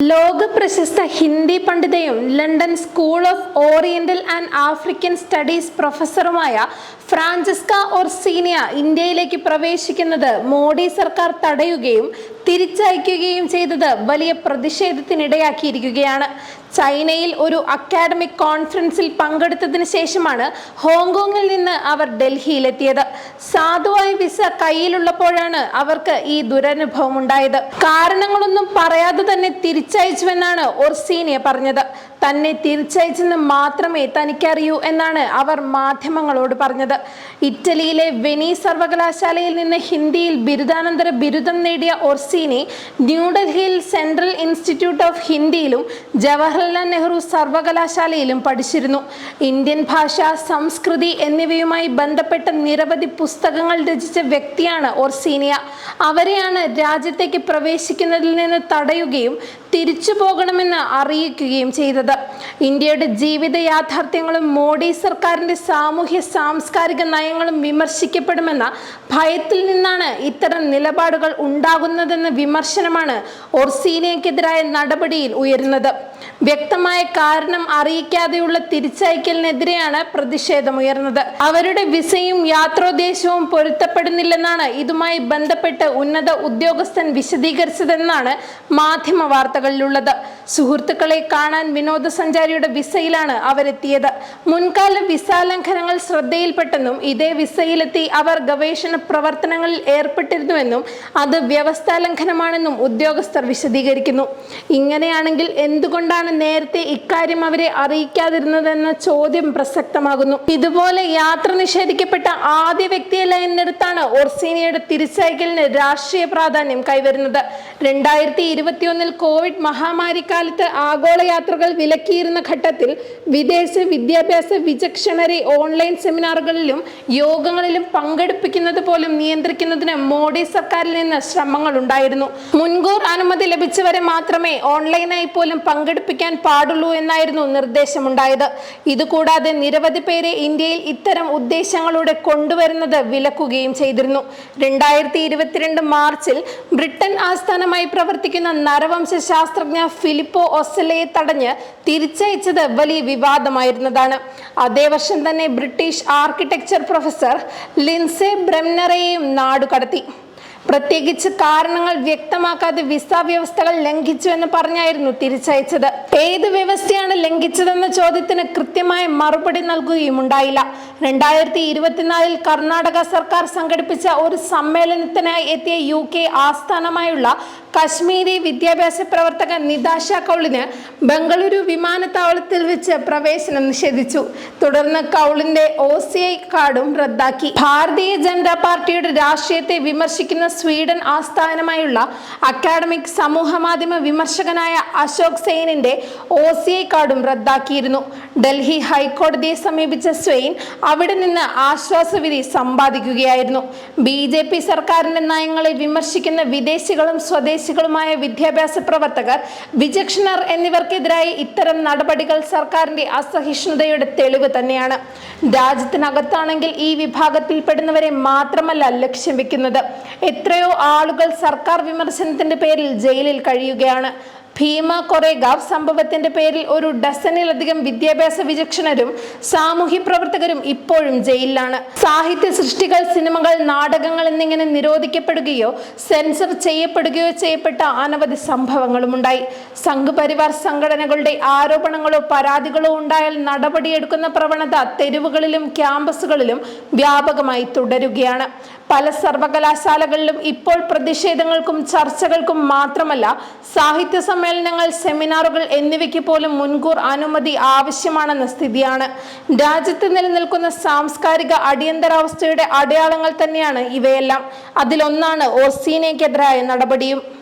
ലോക പ്രശസ്ത ഹിന്ദി പണ്ഡിതയും London school of oriental and African studies പ്രൊഫസറുമായ ഫ്രാഞ്ചസ്ക ഓർസീനിയ ഇന്ത്യയിലേക്ക് പ്രവേശിക്കുന്നത് മോഡി സർക്കാർ തടയുകയും തിരിച്ചയക്കുകയും ചെയ്തത് വലിയ പ്രതിഷേധത്തിനിടയാക്കിയിരിക്കുകയാണ്. ചൈനയിൽ ഒരു അക്കാഡമിക് കോൺഫറൻസിൽ പങ്കെടുത്തതിന് ശേഷമാണ് ഹോങ്കോങ്ങിൽ നിന്ന് അവർ ഡൽഹിയിലെത്തിയത്. സാധുവായ വിസ കയ്യിലുള്ളപ്പോഴാണ് അവർക്ക് ഈ ദുരനുഭവം ഉണ്ടായത്. കാരണങ്ങളൊന്നും പറയാതെ തന്നെ തിരിച്ചയച്ചുവെന്നാണ് ഓർസീനിയ പറഞ്ഞത്. തന്നെ തിരിച്ചയച്ചെന്ന് മാത്രമേ തനിക്കറിയൂ എന്നാണ് അവർ മാധ്യമങ്ങളോട് പറഞ്ഞത്. ഇറ്റലിയിലെ വെനീസ് സർവകലാശാലയിൽ നിന്ന് ഹിന്ദിയിൽ ബിരുദാനന്തര ബിരുദം നേടിയ ഓർസീനി ന്യൂഡൽഹിയിൽ സെൻട്രൽ ഇൻസ്റ്റിറ്റ്യൂട്ട് ഓഫ് ഹിന്ദിയിലും ജവഹർലാൽ നെഹ്റു സർവകലാശാലയിലും പഠിച്ചിരുന്നു. ഇന്ത്യൻ ഭാഷ, സംസ്കൃതി എന്നിവയുമായി ബന്ധപ്പെട്ട നിരവധി പുസ്തകങ്ങൾ രചിച്ച വ്യക്തിയാണ് ഓർസീനിയ. അവരെയാണ് രാജ്യത്തേക്ക് പ്രവേശിക്കുന്നതിൽ നിന്ന് തടയുകയും തിരിച്ചു പോകണമെന്ന് അറിയിക്കുകയും ചെയ്തത്. ഇന്ത്യയുടെ ജീവിത യാഥാർത്ഥ്യങ്ങളും മോഡി സർക്കാരിന്റെ സാമൂഹ്യ സാംസ്കാരിക നയങ്ങളും വിമർശിക്കപ്പെടുമെന്ന ഭയത്തിൽ നിന്നാണ് ഇത്തരം നിലപാടുകൾ ഉണ്ടാകുന്നതെന്ന വിമർശനമാണ് ഓർസീനിയക്കെതിരായ നടപടിയിൽ ഉയരുന്നത്. വ്യക്തമായ കാരണം അറിയിക്കാതെയുള്ള തിരിച്ചയക്കലിനെതിരെയാണ് പ്രതിഷേധമുയർന്നത്. അവരുടെ വിസയും യാത്രോദ്ദേശവും പൊരുത്തപ്പെടുന്നില്ലെന്നാണ് ഇതുമായി ബന്ധപ്പെട്ട് ഉന്നത ഉദ്യോഗസ്ഥൻ വിശദീകരിച്ചതെന്നാണ് മാധ്യമ വാർത്തകളിലുള്ളത്. സുഹൃത്തുക്കളെ കാണാൻ വിനോദസഞ്ചാരിയുടെ വിസയിലാണ് അവരെത്തിയത്. മുൻകാല വിസ ലംഘനങ്ങൾ ശ്രദ്ധയിൽപ്പെട്ടെന്നും ഇതേ വിസയിലെത്തി അവർ ഗവേഷണ പ്രവർത്തനങ്ങളിൽ ഏർപ്പെട്ടിരുന്നുവെന്നും അത് വ്യവസ്ഥാ ലംഘനമാണെന്നും ഉദ്യോഗസ്ഥർ വിശദീകരിക്കുന്നു. ഇങ്ങനെയാണെങ്കിൽ എന്തുകൊണ്ടാണ് നേരത്തെ ഇക്കാര്യം അവരെ അറിയിക്കാതിരുന്നതെന്ന ചോദ്യം പ്രസക്തമാകുന്നു. ഇതുപോലെ യാത്ര നിഷേധിക്കപ്പെട്ട ആദ്യ വ്യക്തിയല്ല എന്നിടത്താണ് ഓർസീനിയയുടെ തിരിച്ചയക്കലിന് രാഷ്ട്രീയ പ്രാധാന്യം കൈവരുന്നത്. 2021 കോവിഡ് മഹാമാരി കാലത്ത് ആഗോള യാത്രകൾ വിലക്കിയിരുന്ന ഘട്ടത്തിൽ വിദേശ വിദ്യാഭ്യാസ വിചക്ഷണരെ ഓൺലൈൻ സെമിനാറുകളിലും യോഗങ്ങളിലും പങ്കെടുപ്പിക്കുന്നത് പോലും നിയന്ത്രിക്കുന്നതിന് മോഡി സർക്കാരിൽ നിന്ന് ശ്രമങ്ങൾ ഉണ്ടായിരുന്നു. മുൻകൂർ അനുമതി ലഭിച്ചവരെ മാത്രമേ ഓൺലൈനായി പോലും പങ്കെടുപ്പിക്കാൻ പാടുള്ളൂ എന്നായിരുന്നു നിർദ്ദേശമുണ്ടായത്. ഇതുകൂടാതെ നിരവധി പേരെ ഇന്ത്യയിൽ ഇത്തരം ഉദ്ദേശങ്ങളോടെ കൊണ്ടുവരുന്നത് വിലക്കുകയും ചെയ്തിരുന്നു. 2022 മാർച്ചിൽ ബ്രിട്ടൻ ആസ്ഥാനമായി പ്രവർത്തിക്കുന്ന നരവംശ ശാസ്ത്രജ്ഞ ഫിലിപ്പോ ഒസലയെ തടഞ്ഞ് തിരിച്ചയച്ചത് വലിയ വിവാദമായിരുന്നതാണ്. അതേ വർഷം തന്നെ ബ്രിട്ടീഷ് ആർക്കിടെക്ചർ പ്രൊഫസർ ലിൻസെ ബ്രെംനറെയും നാടുകടത്തി. പ്രത്യേകിച്ച് കാരണങ്ങൾ വ്യക്തമാക്കാതെ വിസ വ്യവസ്ഥകൾ ലംഘിച്ചു എന്ന് പറഞ്ഞായിരുന്നു തിരിച്ചയച്ചത്. ഏത് വ്യവസ്ഥയാണ് ലംഘിച്ചതെന്ന ചോദ്യത്തിന് കൃത്യമായ മറുപടി നൽകുകയും ഉണ്ടായില്ല. 2024 കർണാടക സർക്കാർ സംഘടിപ്പിച്ച ഒരു സമ്മേളനത്തിനായി എത്തിയ UK ആസ്ഥാനമായുള്ള കശ്മീരി വിദ്യാഭ്യാസ പ്രവർത്തക നിതാഷ കൗളിന് ബംഗളൂരു വിമാനത്താവളത്തിൽ വെച്ച് പ്രവേശനം നിഷേധിച്ചു. തുടർന്ന് കൗളിന്റെ OCI കാർഡും റദ്ദാക്കി. ഭാരതീയ ജനതാ പാർട്ടിയുടെ രാഷ്ട്രീയത്തെ വിമർശിക്കുന്ന സ്വീഡൻ ആസ്ഥാനമായുള്ള അക്കാഡമിക് സമൂഹ മാധ്യമ വിമർശകനായ അശോക് സെയിനിന്റെ OCI കാർഡും റദ്ദാക്കിയിരുന്നു. ഡൽഹി ഹൈക്കോടതിയെ സമീപിച്ച സ്വെയിൻ അവിടെ നിന്ന് ആശ്വാസവിധി സമ്പാദിക്കുകയായിരുന്നു. BJP സർക്കാരിന്റെ നയങ്ങളെ വിമർശിക്കുന്ന വിദേശികളും സ്വദേശികളുമായ വിദ്യാഭ്യാസ പ്രവർത്തകർ, വിചക്ഷണർ എന്നിവർക്കെതിരായി ഇത്തരം നടപടികൾ സർക്കാരിന്റെ അസഹിഷ്ണുതയുടെ തെളിവ് തന്നെയാണ്. രാജ്യത്തിനകത്താണെങ്കിൽ ഈ വിഭാഗത്തിൽപ്പെടുന്നവരെ മാത്രമല്ല ലക്ഷ്യം വെക്കുന്നത്. എത്രയോ ആളുകൾ സർക്കാർ വിമർശനത്തിന്റെ പേരിൽ ജയിലിൽ കഴിയുകയാണ്. ഭീമ കൊറേഗാവ് സംഭവത്തിന്റെ പേരിൽ ഒരു ഡസനിലധികം വിദ്യാഭ്യാസ വിചക്ഷണരും സാമൂഹ്യ പ്രവർത്തകരും ഇപ്പോഴും ജയിലിലാണ്. സാഹിത്യ സൃഷ്ടികൾ, സിനിമകൾ, നാടകങ്ങൾ എന്നിങ്ങനെ നിരോധിക്കപ്പെടുകയോ സെൻസർ ചെയ്യപ്പെടുകയോ ചെയ്യപ്പെട്ട അനവധി സംഭവങ്ങളും ഉണ്ടായി. സംഘ് പരിവാർ സംഘടനകളുടെ ആരോപണങ്ങളോ പരാതികളോ ഉണ്ടായാൽ നടപടിയെടുക്കുന്ന പ്രവണത തെരുവുകളിലും ക്യാമ്പസുകളിലും വ്യാപകമായി തുടരുകയാണ്. പല സർവകലാശാലകളിലും ഇപ്പോൾ പ്രതിഷേധങ്ങൾക്കും ചർച്ചകൾക്കും മാത്രമല്ല സാഹിത്യ സമ്മേളനങ്ങൾ, സെമിനാറുകൾ എന്നിവയ്ക്ക് പോലും മുൻകൂർ അനുമതി ആവശ്യമാണെന്ന സ്ഥിതിയാണ്. രാജ്യത്ത് നിലനിൽക്കുന്ന സാംസ്കാരിക അടിയന്തരാവസ്ഥയുടെ അടയാളങ്ങൾ തന്നെയാണ് ഇവയെല്ലാം. അതിലൊന്നാണ് ഓർസീനിയക്കെതിരായ നടപടിയും.